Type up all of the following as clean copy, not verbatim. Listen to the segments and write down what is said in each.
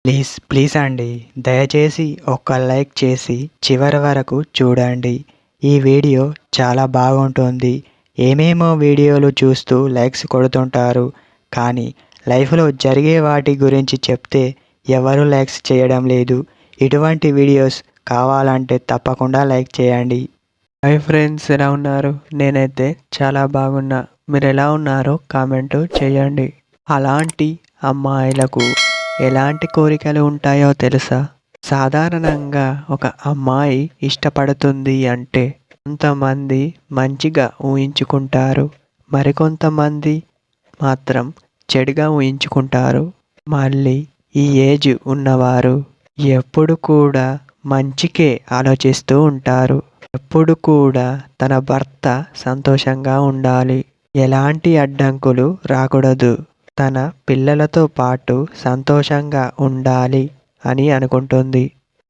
Please please అండి, దయచేసి ఒక్క లైక్ చేసి చివరి వరకు చూడండి. ఈ వీడియో చాలా బాగుంటుంది. ఏమేమో వీడియోలు చూస్తూ లైక్స్ కొడుతుంటారు, కానీ లైఫ్లో జరిగే వాటి గురించి చెప్తే ఎవరు లైక్స్ చేయడం లేదు. ఇటువంటి వీడియోస్ కావాలంటే తప్పకుండా లైక్ చేయండి. హాయ్ ఫ్రెండ్స్, ఎలా ఉన్నారు? నేనైతే చాలా బాగున్నా. మీరు ఎలా ఉన్నారో కామెంట్ చేయండి. అలాంటి అమ్మాయిలకు ఎలాంటి కోరికలు ఉంటాయో తెలుసా? సాధారణంగా ఒక అమ్మాయి ఇష్టపడుతుంది అంటే కొంతమంది మంచిగా ఊహించుకుంటారు, మరికొంతమంది మాత్రం చెడుగా ఊహించుకుంటారు. మళ్ళీ ఈ ఏజ్ ఉన్నవారు ఎప్పుడు కూడా మంచికే ఆలోచిస్తూ ఉంటారు. ఎప్పుడు కూడా తన భర్త సంతోషంగా ఉండాలి, ఎలాంటి అడ్డంకులు రాకూడదు, తన పిల్లలతో పాటు సంతోషంగా ఉండాలి అని అనుకుంటుంది.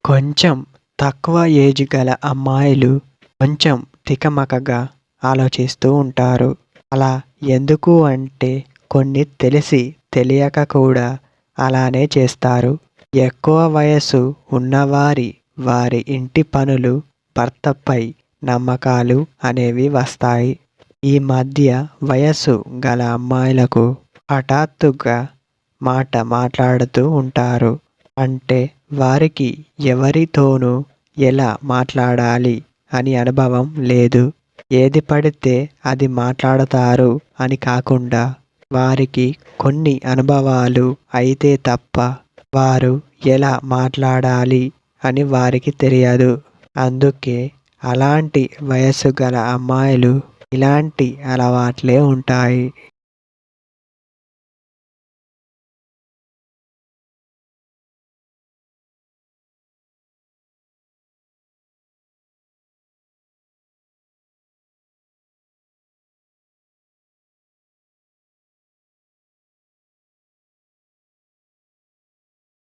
కొంచెం తక్కువ ఏజ్ గల అమ్మాయిలు కొంచెం తికమకగా ఆలోచిస్తూ ఉంటారు. అలా ఎందుకు అంటే కొన్ని తెలిసి తెలియక కూడా అలానే చేస్తారు. ఎక్కువ వయసు ఉన్నవారి వారి ఇంటి పనులు, భర్తపై నమ్మకాలు అనేవి వస్తాయి. ఈ మధ్య వయస్సు గల అమ్మాయిలకు హఠాత్తుగా మాట మాట్లాడుతూ ఉంటారు. అంటే వారికి ఎవరితోనూ ఎలా మాట్లాడాలి అని అనుభవం లేదు. ఏది పడితే అది మాట్లాడతారు అని కాకుండా వారికి కొన్ని అనుభవాలు అయితే తప్ప వారు ఎలా మాట్లాడాలి అని వారికి తెలియదు. అందుకే అలాంటి వయస్సు గల అమ్మాయిలు ఇలాంటి అలవాట్లే ఉంటాయి.